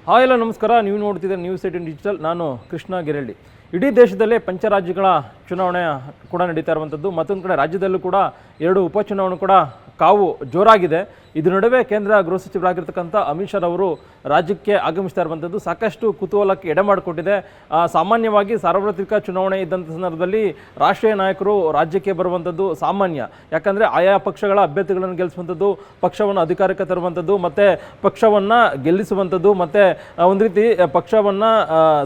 Hi ಎಲ್ಲ ನಮಸ್ಕಾರ. ನೀವು ನೋಡ್ತಿದ್ದೀರ ನ್ಯೂಸ್18 ಡಿಜಿಟಲ್. ನಾನು ಕೃಷ್ಣ ಗಿರಳ್ಳಿ. ಇಡೀ ದೇಶದಲ್ಲೇ ಪಂಚರಾಜ್ಯಗಳ ಚುನಾವಣೆ ಕೂಡ ನಡೀತಾ ಇರುವಂಥದ್ದು. ಮತ್ತೊಂದು ಕಡೆ ರಾಜ್ಯದಲ್ಲೂ ಕೂಡ 2 ಉಪಚುನಾವಣೆ ಕೂಡ ಕಾವು ಜೋರಾಗಿದೆ. ಇದರ ನಡುವೆ ಕೇಂದ್ರ ಗೃಹ ಸಚಿವರಾಗಿರ್ತಕ್ಕಂಥ ಅಮಿತ್ ಶಾ ಅವರು ರಾಜ್ಯಕ್ಕೆ ಆಗಮಿಸ್ತಾ ಇರುವಂಥದ್ದು ಸಾಕಷ್ಟು ಕುತೂಹಲಕ್ಕೆ ಎಡೆ ಮಾಡಿಕೊಟ್ಟಿದೆ. ಸಾಮಾನ್ಯವಾಗಿ ಸಾರ್ವತ್ರಿಕ ಚುನಾವಣೆ ಇದ್ದಂಥ ಸಂದರ್ಭದಲ್ಲಿ ರಾಷ್ಟ್ರೀಯ ನಾಯಕರು ರಾಜ್ಯಕ್ಕೆ ಬರುವಂಥದ್ದು ಸಾಮಾನ್ಯ. ಯಾಕಂದರೆ ಆಯಾ ಪಕ್ಷಗಳ ಅಭ್ಯರ್ಥಿಗಳನ್ನು ಗೆಲ್ಲಿಸುವಂಥದ್ದು, ಪಕ್ಷವನ್ನು ಅಧಿಕಾರಕ್ಕೆ ತರುವಂಥದ್ದು, ಮತ್ತು ಪಕ್ಷವನ್ನು ಗೆಲ್ಲಿಸುವಂಥದ್ದು, ಮತ್ತು ಒಂದು ರೀತಿ ಪಕ್ಷವನ್ನು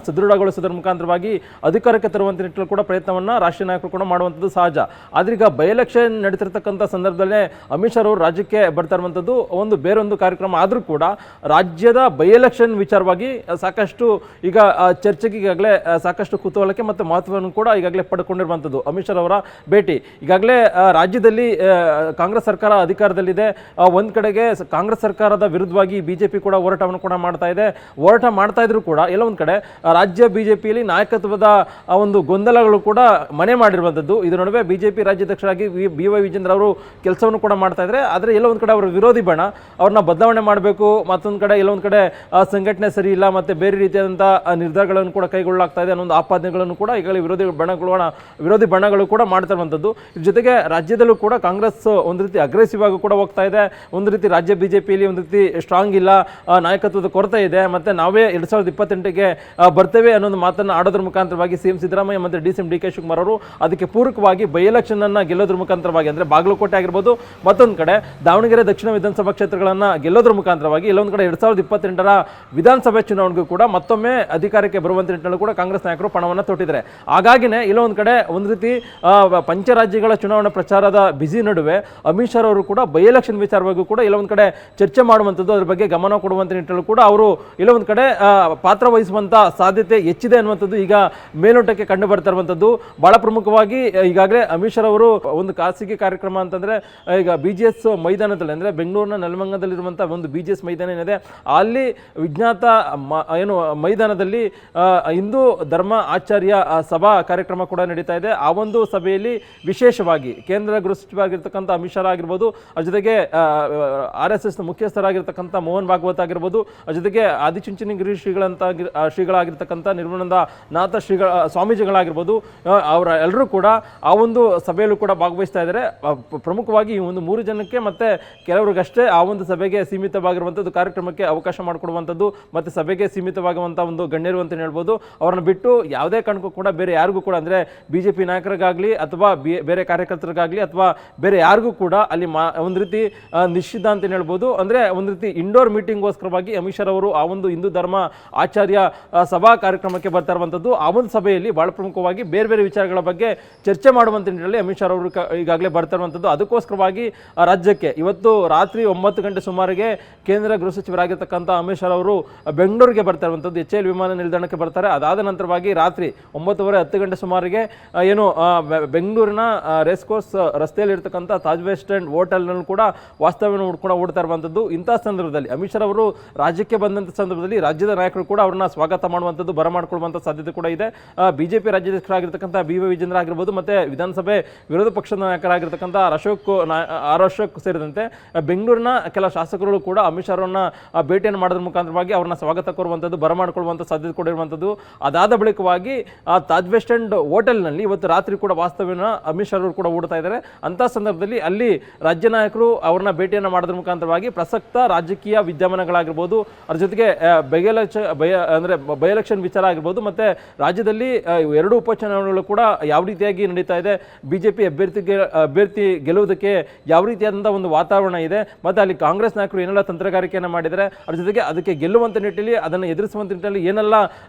ಸದೃಢಗೊಳಿಸೋದ್ರ ಮುಖಾಂತರವಾಗಿ ಅಧಿಕಾರಕ್ಕೆ ತರುವಂಥ ನಿಟ್ಟಿನಲ್ಲಿ ಕೂಡ ಪ್ರಯತ್ನವನ್ನು ರಾಷ್ಟ್ರೀಯ ನಾಯಕರು ಕೂಡ ಮಾಡುವಂಥದ್ದು ಸಹಜ. ಆದರೆ ಈಗ ಬೈ ಎಲೆಕ್ಷನ್ ನಡೀತಿರ್ತಕ್ಕಂಥ ಸಂದರ್ಭದಲ್ಲೇ ಅಮಿತ್ ಶಾ ಅವರು ರಾಜ್ಯಕ್ಕೆ ಬರ್ತಾ ಇರುವಂಥದ್ದು ಬೇರೊಂದು ಕಾರ್ಯಕ್ರಮ ಆದರೂ ಕೂಡ ರಾಜ್ಯದ ಬೈ ಎಲೆಕ್ಷನ್ ವಿಚಾರವಾಗಿ ಸಾಕಷ್ಟು ಈಗ ಚರ್ಚೆಗೆ ಈಗಾಗಲೇ ಸಾಕಷ್ಟು ಕುತೂಹಲಕ್ಕೆ ಮತ್ತು ಮಹತ್ವವನ್ನು ಕೂಡ ಈಗಾಗಲೇ ಪಡ್ಕೊಂಡಿರುವಂಥದ್ದು ಅಮಿತ್ ಶಾ ಅವರ ಭೇಟಿ. ಈಗಾಗಲೇ ರಾಜ್ಯದಲ್ಲಿ ಕಾಂಗ್ರೆಸ್ ಸರ್ಕಾರ ಅಧಿಕಾರದಲ್ಲಿದೆ. ಒಂದು ಕಡೆಗೆ ಕಾಂಗ್ರೆಸ್ ಸರ್ಕಾರದ ವಿರುದ್ಧವಾಗಿ ಬಿಜೆಪಿ ಕೂಡ ಹೋರಾಟವನ್ನು ಕೂಡ ಹೋರಾಟ ಮಾಡ್ತಾ ಇದ್ರು ಕೂಡ ಎಲ್ಲ ಒಂದು ಕಡೆ ರಾಜ್ಯ ಬಿಜೆಪಿಯಲ್ಲಿ ನಾಯಕತ್ವದ ಒಂದು ಗೊಂದಲಗಳು ಕೂಡ ಮನೆ ಮಾಡಿರುವಂಥದ್ದು. ಇದರ ನಡುವೆ ಬಿಜೆಪಿ ರಾಜ್ಯಾಧ್ಯಕ್ಷರಾಗಿ BY ವಿಜೇಂದ್ರ ಅವರು ಕೆಲಸವನ್ನು ಕೂಡ ಮಾಡ್ತಾ ಇದ್ದಾರೆ. ಆದರೆ ಎಲ್ಲ ಒಂದು ಕಡೆ ಅವರ ವಿರೋಧಿ ಬಣ ಅವ್ರನ್ನ ಬದಲಾವಣೆ ಮಾಡಬೇಕು, ಮತ್ತೊಂದು ಕಡೆ ಎಲ್ಲೊಂದು ಕಡೆ ಸಂಘಟನೆ ಸರಿ ಇಲ್ಲ, ಮತ್ತು ಬೇರೆ ರೀತಿಯಾದಂಥ ನಿರ್ಧಾರಗಳನ್ನು ಕೂಡ ಕೈಗೊಳ್ಳಲಾಗ್ತಾ ಇದೆ ಅನ್ನೋ ಒಂದು ಆಪಾದನೆಗಳನ್ನು ಕೂಡ ಈಗಾಗಲೇ ವಿರೋಧಿ ಬಣಗಳು ಕೂಡ ಮಾಡ್ತಾ ಇರುವಂಥದ್ದು. ಇದ್ರ ಜೊತೆಗೆ ರಾಜ್ಯದಲ್ಲೂ ಕೂಡ ಕಾಂಗ್ರೆಸ್ ಒಂದು ರೀತಿ ಅಗ್ರೆಸಿವ್ ಆಗಿ ಕೂಡ ಹೋಗ್ತಾ ಇದೆ. ಒಂದು ರೀತಿ ರಾಜ್ಯ ಬಿಜೆಪಿಯಲ್ಲಿ ಒಂದು ರೀತಿ ಸ್ಟ್ರಾಂಗ್ ಇಲ್ಲ, ನಾಯಕತ್ವದ ಕೊರತೆ ಇದೆ, ಮತ್ತು ನಾವೇ 2028ಗೆ ಬರ್ತೇವೆ ಅನ್ನೋದು ಮಾತನ್ನು ಆಡೋದ್ರ ಮುಖಾಂತರವಾಗಿ CM ಸಿದ್ದರಾಮಯ್ಯ ಮತ್ತು DK ಶಿವಕುಮಾರ್ ಅವರು ಅದಕ್ಕೆ ಪೂರಕವಾಗಿ ಬೈ ಎಲೆಕ್ಷನ್ ಅನ್ನು ಗೆಲ್ಲೋದ್ರ ಮುಖಾಂತರವಾಗಿ, ಅಂದರೆ ಬಾಗಲಕೋಟೆ ಆಗಿರ್ಬೋದು, ಮತ್ತೊಂದು ಕಡೆ ದಾವಣಗೆರೆ ದಕ್ಷಿಣ ವಿಧಾನಸಭಾ ಕ್ಷೇತ್ರಗಳನ್ನು ಗೆಲ್ಲೋದ್ರ ಮುಖಾಂತರವಾಗಿ ಎಲ್ಲೊಂದು ಕಡೆ 2028ರ ವಿಧಾನಸಭೆ ಚುನಾವಣೆಗೂ ಕೂಡ ಮತ್ತೊಮ್ಮೆ ಅಧಿಕಾರಕ್ಕೆ ಬರುವಂಥ ನಿಟ್ಟಿನಲ್ಲಿ ಕೂಡ ಕಾಂಗ್ರೆಸ್ ನಾಯಕರು ಪಣವನ್ನು ತೊಟ್ಟಿದ್ದಾರೆ. ಹಾಗಾಗಿನೇ ಇಲ್ಲೊಂದು ಕಡೆ ಒಂದು ರೀತಿ ಪಂಚರಾಜ್ಯಗಳ ಚುನಾವಣಾ ಪ್ರಚಾರದ ಬಿಸಿ ನಡುವೆ ಅಮಿತ್ ಶಾ ಅವರು ಕೂಡ ಬೈ ಎಲೆಕ್ಷನ್ ವಿಚಾರವಾಗಿಯೂ ಕೂಡ ಇಲ್ಲೊಂದು ಕಡೆ ಚರ್ಚೆ ಮಾಡುವಂಥದ್ದು, ಅದ್ರ ಬಗ್ಗೆ ಗಮನ ಕೊಡುವಂಥ ನಿಟ್ಟಿನಲ್ಲಿ ಕೂಡ ಅವರು ಇಲ್ಲೊಂದು ಕಡೆ ಪಾತ್ರ ವಹಿಸುವಂಥ ಸಾಧ್ಯತೆ ಹೆಚ್ಚಿದೆ ಅನ್ನುವಂಥದ್ದು ಈಗ ಮೇಲ್ನೋಟಕ್ಕೆ ಕಂಡು ಬರ್ತಾ ಇರುವಂಥದ್ದು. ಬಹಳ ಪ್ರಮುಖವಾಗಿ ಈಗಾಗಲೇ ಅಮಿತ್ ಶಾ ಅವರು ಒಂದು ಖಾಸಗಿ ಕಾರ್ಯಕ್ರಮ ಅಂತಂದರೆ ಈಗ BGS ಮೈದಾನದಲ್ಲಿ, ಅಂದರೆ ಬೆಂಗಳೂರಿನ ನೆಲಮಂಗಲದಲ್ಲಿರುವಂಥ ಒಂದು BGS ಮೈದಾನ ಏನಿದೆ ಅಲ್ಲಿ ವಿಜ್ಞಾತ ಮೈದಾನದಲ್ಲಿ ಹಿಂದೂ ಧರ್ಮ ಆಚಾರ್ಯ ಸಭಾ ಕಾರ್ಯಕ್ರಮ ಕೂಡ ನಡೀತಾ ಇದೆ. ಆ ಒಂದು ಸಭೆಯಲ್ಲಿ ವಿಶೇಷವಾಗಿ ಕೇಂದ್ರ ಗೃಹ ಸಚಿವರಾಗಿರ್ತಕ್ಕಂಥ ಅಮಿತ್ ಶಾ ಆಗಿರ್ಬೋದು, ಅದ್ರ ಜೊತೆಗೆ RSS ಮುಖ್ಯಸ್ಥರಾಗಿರ್ತಕ್ಕಂಥ ಮೋಹನ್ ಭಾಗವತ್ ಆಗಿರ್ಬೋದು, ಅದ್ರ ಜೊತೆಗೆ ಆದಿಚುಂಚನಗಿರಿ ಶ್ರೀಗಳಾಗಿರ್ತಕ್ಕಂಥ ನಿರ್ಮಲಾನಂದನಾಥ ಸ್ವಾಮೀಜಿಗಳಾಗಿರ್ಬೋದು, ಅವರ ಎಲ್ಲರೂ ಕೂಡ ಆ ಒಂದು ಸಭೆಯಲ್ಲೂ ಕೂಡ ಭಾಗವಹಿಸ್ತಾ ಇದ್ದಾರೆ. ಪ್ರಮುಖವಾಗಿ ಈ ಒಂದು 3 ಜನಕ್ಕೆ ಮತ್ತು ಕೆಲವರಿಗಷ್ಟೇ ಆ ಒಂದು ಸಭೆಗೆ ಸೀಮಿತವಾಗಿರುವಂಥದ್ದು, ಕಾರ್ಯಕ್ರಮಕ್ಕೆ ಅವಕಾಶ ಮಾಡಿಕೊಡುವಂಥದ್ದು ಮತ್ತು ಸಭೆಗೆ ಸೀಮಿತವಾಗುವಂಥ ಒಂದು ಗಣ್ಯರು ಅಂತ ಹೇಳ್ಬೋದು. ಅವ್ರನ್ನ ಬಿಟ್ಟು ಯಾವುದೇ ಕಾರಣಕ್ಕೂ ಕೂಡ ಬೇರೆ ಯಾರಿಗೂ ಕೂಡ, ಅಂದರೆ BJP ನಾಯಕರಿಗಾಗಲಿ ಅಥವಾ ಬೇರೆ ಕಾರ್ಯಕರ್ತರಿಗಾಗಲಿ ಅಥವಾ ಬೇರೆ ಯಾರಿಗೂ ಕೂಡ ಅಲ್ಲಿ ಒಂದು ರೀತಿ ನಿಷಿದ್ಧ ಅಂತ ಹೇಳ್ಬೋದು. ಅಂದರೆ ಒಂದು ರೀತಿ ಇಂಡೋರ್ ಮೀಟಿಂಗ್ಗೋಸ್ಕರವಾಗಿ ಅಮಿತ್ ಶಾ ಅವರು ಆ ಒಂದು ಹಿಂದೂ ಧರ್ಮ ಆಚಾರ್ಯ ಸಭಾ ಕಾರ್ಯಕ್ರಮಕ್ಕೆ ಬರ್ತಾ ಇರುವಂಥದ್ದು. ಆ ಒಂದು ಸಭೆಯಲ್ಲಿ ಬಹಳ ಪ್ರಮುಖವಾಗಿ ಬೇರೆ ಬೇರೆ ವಿಚಾರಗಳ ಬಗ್ಗೆ ಚರ್ಚೆ ಮಾಡುವಂಥ ನಿಟ್ಟಿನಲ್ಲಿ ಅಮಿತ್ ಶಾ ಅವರು ಈಗಾಗಲೇ ಬರ್ತಾ ಇರುವಂಥದ್ದು. ಅದಕ್ಕೋಸ್ಕರವಾಗಿ ರಾಜ್ಯಕ್ಕೆ ಇವತ್ತು ರಾತ್ರಿ 9 ಗಂಟೆ ಸುಮಾರಿಗೆ ಕೇಂದ್ರ ಗೃಹ ಸಚಿವರಾಗಿರ್ತಕ್ಕಂಥ ಅಮಿತ್ ಶಾ ಅವರು ಬೆಂಗಳೂರಿಗೆ ಬರ್ತಾ ಇರುವಂಥದ್ದು, HAL ವಿಮಾನ ನಿಲ್ದಾಣಕ್ಕೆ ಬರ್ತಾರೆ. ಅದಾದ ನಂತರವಾಗಿ ರಾತ್ರಿ 9:30-10 ಗಂಟೆ ಸುಮಾರಿಗೆ ಬೆಂಗಳೂರಿನ ರೇಸ್ ಕೋರ್ಸ್ ರಸ್ತೆಯಲ್ಲಿ ಇರ್ತಕ್ಕಂಥ ತಾಜ್ ವೆಸ್ಟ್ ಎಂಡ್ ಹೋಟೆಲ್ನಲ್ಲಿ ಕೂಡ ವಾಸ್ತವ್ಯವನ್ನು ಕೂಡ ಓಡ್ತಾ ಇರುವಂಥದ್ದು. ಇಂಥ ಸಂದರ್ಭದಲ್ಲಿ ಅಮಿತ್ ಶಾ ಅವರು ರಾಜ್ಯಕ್ಕೆ ಬಂದಂಥ ಸಂದರ್ಭದಲ್ಲಿ ರಾಜ್ಯದ ನಾಯಕರು ಕೂಡ ಅವ್ರನ್ನ ಸ್ವಾಗತ ಮಾಡುವಂಥದ್ದು, ಬರಮಾಡಿಕೊಳ್ಳುವಂಥ ಸಾಧ್ಯತೆ ಕೂಡ ಇದೆ. BJP ರಾಜ್ಯಾಧ್ಯಕ್ಷರಾಗಿರ್ತಕ್ಕಂಥ BY ವಿಜೇಂದ್ರ ಆಗಿರ್ಬೋದು, ಮತ್ತು ವಿಧಾನಸಭೆ ವಿರೋಧ ಪಕ್ಷದ ನಾಯಕರಾಗಿರ್ತಕ್ಕಂಥ ಅಶೋಕ್ ಸೇರಿದಂತೆ ಬೆಂಗಳೂರಿನ ಕೆಲ ಶಾಸಕರು ಕೂಡ ಅಮಿತ್ ಶಾ ಅವರನ್ನ ಭೇಟಿಯನ್ನು ಮಾಡೋದ್ರ ಮುಖಾಂತರವಾಗಿ ಅವ್ರನ್ನ ಸ್ವಾಗತ ಕೋರುವಂಥದ್ದು, ಬರಮಾಡಿಕೊಳ್ಳುವಂಥ ಸಾಧ್ಯತೆ ಕೂಡ ಇರುವಂಥದ್ದು. ಅದಾದ ಬಳಿಕವಾಗಿ ತಾಜ್ ವೆಸ್ಟ್ ಎಂಡ್ ಹೋಟೆಲ್ನಲ್ಲಿ ಇವತ್ತು ರಾತ್ರಿ ಕೂಡ ವಾಸ್ತವ್ಯನ ಅಮಿತ್ ಶಾ ಅವರು ಕೂಡ ಓಡ್ತಾ ಇದ್ದಾರೆ. ಅಂಥ ಸಂದರ್ಭದಲ್ಲಿ ಅಲ್ಲಿ ರಾಜ್ಯ ನಾಯಕರು ಅವ್ರನ್ನ ಭೇಟಿಯನ್ನು ಮಾಡೋದ್ರ ಮುಖಾಂತರವಾಗಿ ಪ್ರಸಕ್ತ ರಾಜಕೀಯ ವಿದ್ಯಮಾನಗಳಾಗಿರ್ಬೋದು, ಅದ್ರ ಜೊತೆಗೆ ಬೈ ಎಲೆಕ್ಷನ್ ವಿಚಾರ ಆಗಿರ್ಬೋದು, ಮತ್ತು ರಾಜ್ಯದಲ್ಲಿ 2 ಉಪಚುನಾವಣೆಗಳು ಕೂಡ ಯಾವ ರೀತಿಯಾಗಿ ನಡೀತಾ ಇದೆ, BJP ಅಭ್ಯರ್ಥಿ ಗೆಲ್ಲುವುದಕ್ಕೆ ಯಾವ ರೀತಿಯಾದಂಥ ಒಂದು ವಾತಾವರಣ ಇದೆ, ಮತ್ತು ಅಲ್ಲಿ ಕಾಂಗ್ರೆಸ್ ನಾಯಕರು ಏನೆಲ್ಲ ತಂತ್ರಗಾರಿಕೆಯನ್ನು ಮಾಡಿದರೆ, ಅದ್ರ ಜೊತೆಗೆ ಅದಕ್ಕೆ ಗೆಲ್ಲುವಂಥ ನಿಟ್ಟಿನಲ್ಲಿ ಅದನ್ನು ಎದುರಿಸುವಂಥ ನಿಟ್ಟಿನಲ್ಲಿ ಏನೆಲ್ಲ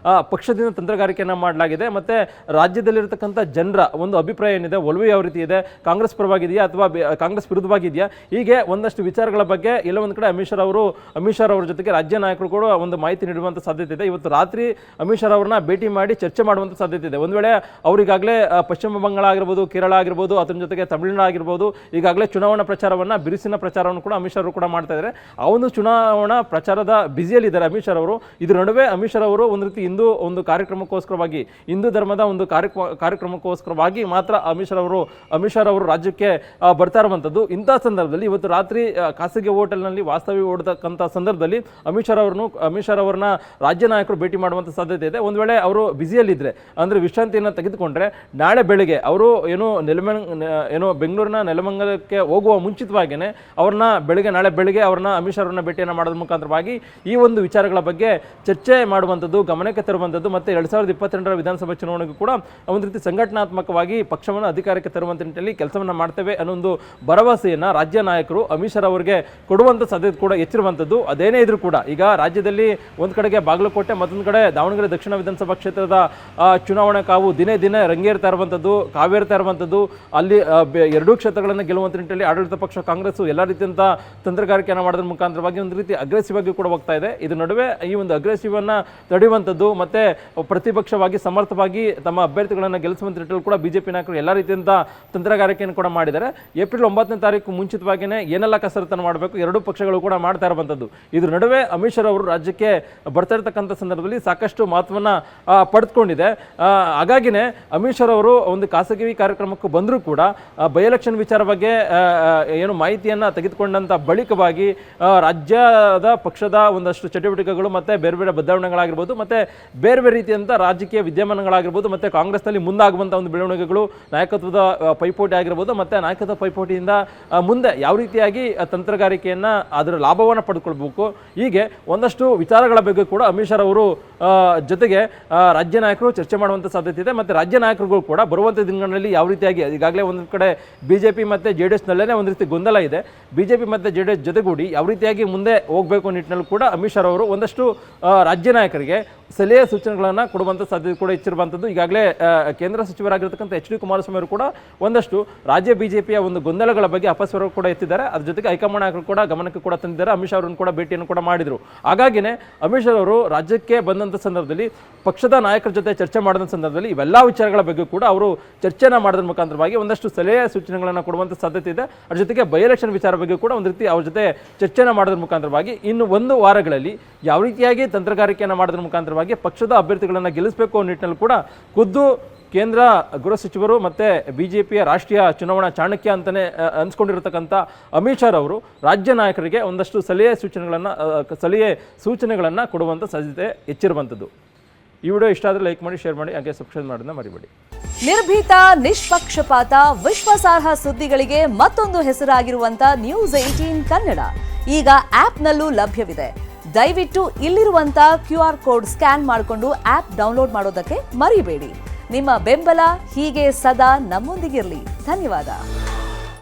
ಪಕ್ಷದಿಂದ ತಂತ್ರಗಾರಿಕೆಯನ್ನು ಮಾಡಲಾಗಿದೆ, ಮತ್ತು ರಾಜ್ಯದಲ್ಲಿರ್ತಕ್ಕಂಥ ಜನರ ಒಂದು ಅಭಿಪ್ರಾಯ ಏನಿದೆ, ಒಲವು ಯಾವ ರೀತಿ ಇದೆ, ಕಾಂಗ್ರೆಸ್ ಪರವಾಗಿದೆಯಾ ಅಥವಾ ಕಾಂಗ್ರೆಸ್ ವಿರುದ್ಧವಾಗಿದೆಯಾ, ಹೀಗೆ ಒಂದಷ್ಟು ವಿಚಾರಗಳ ಬಗ್ಗೆ ಎಲ್ಲ ಒಂದು ಕಡೆ ಅಮಿತ್ ಶಾ ಅವರ ಜೊತೆಗೆ ರಾಜ್ಯ ನಾಯಕರು ಕೂಡ ಒಂದು ಮಾಹಿತಿ ನೀಡುವಂಥ ಸಾಧ್ಯತೆ ಇದೆ. ಇವತ್ತು ರಾತ್ರಿ ಅಮಿತ್ ಶಾ ಅವರನ್ನ ಭೇಟಿ ಮಾಡಿ ಚರ್ಚೆ ಮಾಡುವಂಥ ಸಾಧ್ಯತೆ ಇದೆ. ಒಂದು ವೇಳೆ ಅವರಿಗಾಗಲೇ ಪಶ್ಚಿಮ ಬಂಗಾಳ ಆಗಿರ್ಬೋದು, ಕೇರಳ ಆಗಿರ್ಬೋದು, ಅದರ ಜೊತೆಗೆ ತಮಿಳುನಾಡು ಆಗಿರ್ಬೋದು, ಈಗಾಗಲೇ ಚುನಾವಣಾ ಪ್ರಚಾರವನ್ನು ಬಿರುಸಿನ ಪ್ರಚಾರವನ್ನು ಕೂಡ ಅಮಿತ್ ಶಾ ಅವರು ಕೂಡ ಮಾಡ್ತಾ ಇದ್ದಾರೆ. ಆ ಒಂದು ಚುನಾವಣಾ ಪ್ರಚಾರದ ಬ್ಯುಸಿಯಲ್ಲಿದ್ದಾರೆ ಅಮಿತ್ ಶಾ ಅವರು. ಇದರ ನಡುವೆ ಅಮಿತ್ ಶಾ ಅವರು ಒಂದು ರೀತಿ ಒಂದು ಕಾರ್ಯಕ್ರಮಕ್ಕೋಸ್ಕರವಾಗಿ, ಹಿಂದೂ ಧರ್ಮದ ಒಂದು ಕಾರ್ಯಕ್ರಮಕ್ಕೋಸ್ಕರವಾಗಿ ಮಾತ್ರ ಅಮಿತ್ ಶಾ ಅವರು ರಾಜ್ಯಕ್ಕೆ ಬರ್ತಾ ಇರುವಂಥದ್ದು. ಇಂತಹ ಸಂದರ್ಭದಲ್ಲಿ ಇವತ್ತು ರಾತ್ರಿ ಖಾಸಗಿ ಹೋಟೆಲ್ನಲ್ಲಿ ವಾಸ್ತವ್ಯ ಓಡತಕ್ಕಂಥ ಸಂದರ್ಭದಲ್ಲಿ ಅಮಿತ್ ಶಾ ಅವರನ್ನ ರಾಜ್ಯ ನಾಯಕರು ಭೇಟಿ ಮಾಡುವಂಥ ಸಾಧ್ಯತೆ ಇದೆ. ಒಂದು ವೇಳೆ ಅವರು ಬ್ಯುಸಿಯಲ್ಲಿದ್ದರೆ, ಅಂದರೆ ವಿಶ್ರಾಂತಿಯನ್ನು ತೆಗೆದುಕೊಂಡ್ರೆ, ನಾಳೆ ಬೆಳಗ್ಗೆ ಅವರು ಬೆಂಗಳೂರಿನ ನೆಲಮಂಗಲಕ್ಕೆ ಹೋಗುವ ಮುಂಚಿತವಾಗಿಯೇ ನಾಳೆ ಬೆಳಗ್ಗೆ ಅಮಿತ್ ಶಾ ಅವರನ್ನ ಭೇಟಿಯನ್ನು ಮಾಡೋದ್ರ ಮುಖಾಂತರವಾಗಿ ಈ ಒಂದು ವಿಚಾರಗಳ ಬಗ್ಗೆ ಚರ್ಚೆ ಮಾಡುವಂಥದ್ದು, ಗಮನಕ್ಕೆ ತರುವಂಥದ್ದು, ಮತ್ತು 2022ರ ವಿಧಾನಸಭಾ ಚುನಾವಣೆಗೂ ಕೂಡ ಒಂದು ರೀತಿ ಸಂಘಟನಾತ್ಮಕವಾಗಿ ಪಕ್ಷವನ್ನು ಅಧಿಕಾರಕ್ಕೆ ತರುವಂಥ ನಿಟ್ಟಿನಲ್ಲಿ ಕೆಲಸವನ್ನು ಮಾಡ್ತೇವೆ ಅನ್ನೋ ಒಂದು ಭರವಸೆಯನ್ನು ರಾಜ್ಯ ನಾಯಕರು ಅಮಿತ್ ಶಾ ಅವರಿಗೆ ಕೊಡುವಂಥ ಸಾಧ್ಯತೆ ಕೂಡ ಹೆಚ್ಚಿರುವಂಥದ್ದು. ಅದೇನೇ ಇದ್ರೂ ಕೂಡ ಈಗ ರಾಜ್ಯದಲ್ಲಿ ಒಂದು ಕಡೆಗೆ ಬಾಗಲಕೋಟೆ, ಮತ್ತೊಂದು ಕಡೆ ದಾವಣಗೆರೆ ದಕ್ಷಿಣ ವಿಧಾನಸಭಾ ಕ್ಷೇತ್ರದ ಚುನಾವಣಾ ಕಾವು ದಿನೇ ದಿನೇ ರಂಗೇರ್ತಾ ಇರುವಂಥದ್ದು, ಕಾವೇರ್ತಾ ಇರುವಂಥದ್ದು. ಅಲ್ಲಿ ಎರಡೂ ಕ್ಷೇತ್ರಗಳನ್ನು ಗೆಲ್ಲುವಂಥ ನಿಟ್ಟಿನಲ್ಲಿ ಆಡಳಿತ ಪಕ್ಷ ಕಾಂಗ್ರೆಸ್ ಎಲ್ಲ ರೀತಿಯಂಥ ತಂತ್ರಗಾರಿಕೆಯನ್ನು ಮಾಡೋದ್ರ ಮುಖಾಂತರವಾಗಿ ಒಂದು ರೀತಿ ಅಗ್ರೆಸಿವ್ ಆಗಿ ಕೂಡ ಹೋಗ್ತಾ ಇದೆ. ಇದರ ನಡುವೆ ಈ ಒಂದು ಅಗ್ರೆಸಿವ್ ಅನ್ನು ತಡೆಯುವಂಥದ್ದು ಮತ್ತೆ ಪ್ರತಿಪಕ್ಷವಾಗಿ ಸಮರ್ಥವಾಗಿ ತಮ್ಮ ಅಭ್ಯರ್ಥಿಗಳನ್ನು ಗೆಲ್ಲಿಸುವಂಥ ನಿಟ್ಟಿನಲ್ಲಿ ಕೂಡ ಬಿಜೆಪಿ ನಾಯಕರು ಎಲ್ಲ ರೀತಿಯಂಥ ತಂತ್ರಗಾರಿಕೆಯನ್ನು ಕೂಡ ಮಾಡಿದ್ದಾರೆ. ಏಪ್ರಿಲ್ 9ನೇ ತಾರೀಕು ಮುಂಚಿತವಾಗಿಯೇ ಏನೆಲ್ಲ ಕಸರತ್ತನ್ನು ಮಾಡಬೇಕು ಎರಡೂ ಪಕ್ಷಗಳು ಕೂಡ ಮಾಡ್ತಾ ಇರುವಂಥದ್ದು. ಇದ್ರ ನಡುವೆ ಅಮಿತ್ ಶಾ ಅವರು ರಾಜ್ಯಕ್ಕೆ ಬರ್ತಾ ಇರತಕ್ಕಂಥ ಸಂದರ್ಭದಲ್ಲಿ ಸಾಕಷ್ಟು ಮಹತ್ವವನ್ನು ಪಡೆದುಕೊಂಡಿದೆ. ಹಾಗಾಗಿನೇ ಅಮಿತ್ ಶಾ ಅವರು ಒಂದು ಖಾಸಗಿ ಕಾರ್ಯಕ್ರಮಕ್ಕೆ ಬಂದರೂ ಕೂಡ ಬೈ ಎಲೆಕ್ಷನ್ ವಿಚಾರ ಬಗ್ಗೆ ಮಾಹಿತಿಯನ್ನು ತೆಗೆದುಕೊಂಡಂಥ ಬಳಿಕವಾಗಿ ರಾಜ್ಯದ ಪಕ್ಷದ ಒಂದಷ್ಟು ಚಟುವಟಿಕೆಗಳು ಮತ್ತು ಬೇರೆ ಬೇರೆ ಬದಲಾವಣೆಗಳಾಗಿರ್ಬೋದು, ಮತ್ತು ಬೇರೆ ಬೇರೆ ರೀತಿಯಂಥ ರಾಜಕೀಯ ವಿದ್ಯಮಾನಗಳಾಗಿರ್ಬೋದು, ಮತ್ತು ಕಾಂಗ್ರೆಸ್ನಲ್ಲಿ ಮುಂದಾಗುವಂಥ ಒಂದು ಬೆಳವಣಿಗೆಗಳು, ನಾಯಕತ್ವದ ಪೈಪೋಟಿ ಆಗಿರ್ಬೋದು, ಮತ್ತು ನಾಯಕತ್ವ ಪೈಪೋಟಿಯಿಂದ ಮುಂದೆ ಯಾವ ರೀತಿಯಾಗಿ ತಂತ್ರಗಾರಿಕೆಯನ್ನು ಅದರ ಲಾಭವನ್ನು ಪಡೆದುಕೊಳ್ಬೇಕು, ಹೀಗೆ ಒಂದಷ್ಟು ವಿಚಾರಗಳ ಬಗ್ಗೆ ಕೂಡ ಅಮಿತ್ ಶಾ ಅವರು ಜೊತೆಗೆ ರಾಜ್ಯ ನಾಯಕರು ಚರ್ಚೆ ಮಾಡುವಂಥ ಸಾಧ್ಯತೆ ಇದೆ. ಮತ್ತು ರಾಜ್ಯ ನಾಯಕರುಗಳು ಕೂಡ ಬರುವಂಥ ದಿನಗಳಲ್ಲಿ ಯಾವ ರೀತಿಯಾಗಿ, ಈಗಾಗಲೇ ಒಂದು ಕಡೆ ಬಿಜೆಪಿ ಮತ್ತು JDS ನಲ್ಲೇ ಒಂದು ರೀತಿ ಗೊಂದಲ ಇದೆ, ಬಿಜೆಪಿ ಮತ್ತು JDS ಜೊತೆಗೂಡಿ ಯಾವ ರೀತಿಯಾಗಿ ಮುಂದೆ ಹೋಗಬೇಕು ನಿಟ್ಟಿನಲ್ಲಿ ಕೂಡ ಅಮಿತ್ ಶಾ ಅವರು ಒಂದಷ್ಟು ರಾಜ್ಯ ನಾಯಕರಿಗೆ ಸಲಹೆ ಸೂಚನೆಗಳನ್ನು ಕೊಡುವಂಥ ಸಾಧ್ಯತೆ ಕೂಡ ಹೆಚ್ಚಿರುವಂಥದ್ದು. ಈಗಾಗಲೇ ಕೇಂದ್ರ ಸಚಿವರಾಗಿರ್ತಕ್ಕಂಥ HD ಕುಮಾರಸ್ವಾಮಿ ಅವರು ಕೂಡ ಒಂದಷ್ಟು ರಾಜ್ಯ ಬಿಜೆಪಿಯ ಒಂದು ಗೊಂದಲಗಳ ಬಗ್ಗೆ ಅಪಸ್ವರ ಕೂಡ ಎತ್ತಿದ್ದಾರೆ. ಅದ್ರ ಜೊತೆಗೆ ಹೈಕಮಾಂಡ್ ನಾಯಕರು ಕೂಡ ಗಮನಕ್ಕೆ ಕೂಡ ತಂದಿದ್ದಾರೆ. ಅಮಿತ್ ಶಾ ಅವರನ್ನು ಕೂಡ ಭೇಟಿಯನ್ನು ಕೂಡ ಮಾಡಿದರು. ಹಾಗಾಗಿನೇ ಅಮಿತ್ ಶಾ ಅವರು ರಾಜ್ಯಕ್ಕೆ ಬಂದಂಥ ಸಂದರ್ಭದಲ್ಲಿ ಪಕ್ಷದ ನಾಯಕರ ಜೊತೆ ಚರ್ಚೆ ಮಾಡಿದ ಸಂದರ್ಭದಲ್ಲಿ ಇವೆಲ್ಲ ವಿಚಾರಗಳ ಬಗ್ಗೆ ಕೂಡ ಅವರು ಚರ್ಚೆನ ಮಾಡೋದ್ರ ಮುಖಾಂತರವಾಗಿ ಒಂದಷ್ಟು ಸಲಹೆ ಸೂಚನೆಗಳನ್ನು ಕೊಡುವಂಥ ಸಾಧ್ಯತೆ ಇದೆ. ಅದ್ರ ಜೊತೆಗೆ ಬೈ ಎಲೆಕ್ಷನ್ ವಿಚಾರ ಬಗ್ಗೆ ಕೂಡ ಒಂದು ರೀತಿ ಅವ್ರ ಜೊತೆ ಚರ್ಚೆನ ಮಾಡೋದ್ರ ಮುಖಾಂತರವಾಗಿ ಇನ್ನು 1 ವಾರಗಳಲ್ಲಿ ಯಾವ ರೀತಿಯಾಗಿ ತಂತ್ರಗಾರಿಕೆಯನ್ನು ಮಾಡೋದ್ರ ಮುಖಾಂತರವಾಗಿ ಪಕ್ಷದ ಅಭ್ಯರ್ಥಿಗಳನ್ನು ಗೆಲ್ಲಿಸಬೇಕು ಅನ್ನೋ ನಿಟ್ಟಿನಲ್ಲಿ ಕೂಡ ಖುದ್ದು ಕೇಂದ್ರ ಗೃಹ ಸಚಿವರು ಮತ್ತು ಬಿಜೆಪಿಯ ರಾಷ್ಟ್ರೀಯ ಚುನಾವಣಾ ಚಾಣಕ್ಯ ಅಂತಲೇ ಅನಿಸ್ಕೊಂಡಿರತಕ್ಕಂಥ ಅಮಿತ್ ಶಾ ಅವರು ರಾಜ್ಯ ನಾಯಕರಿಗೆ ಒಂದಷ್ಟು ಸಲಹೆ ಸೂಚನೆಗಳನ್ನು ಕೊಡುವಂಥ ಸಾಧ್ಯತೆ ಹೆಚ್ಚಿರುವಂಥದ್ದು. ಈ ವಿಡಿಯೋ ಇಷ್ಟ ಆದರೆ ಲೈಕ್ ಮಾಡಿ, ಶೇರ್ ಮಾಡಿ, ಹಾಗೆ ಸಬ್ಸ್ಕ್ರೈಬ್ ಮಾಡೋದನ್ನ ಮರಿಬೇಡಿ. ನಿರ್ಭೀತ, ನಿಷ್ಪಕ್ಷಪಾತ, ವಿಶ್ವಾಸಾರ್ಹ ಸುದ್ದಿಗಳಿಗೆ ಮತ್ತೊಂದು ಹೆಸರಾಗಿರುವಂತ News18 ಕನ್ನಡ ಈಗ ಆಪ್ನಲ್ಲೂ ಲಭ್ಯವಿದೆ. ದಯವಿಟ್ಟು ಇಲ್ಲಿರುವಂತ QR ಕೋಡ್ ಸ್ಕ್ಯಾನ್ ಮಾಡಿಕೊಂಡು ಆಪ್ ಡೌನ್ಲೋಡ್ ಮಾಡೋದಕ್ಕೆ ಮರಿಬೇಡಿ. ನಿಮ್ಮ ಬೆಂಬಲ ಹೀಗೆ ಸದಾ ನಮ್ಮೊಂದಿಗಿರಲಿ. ಧನ್ಯವಾದ.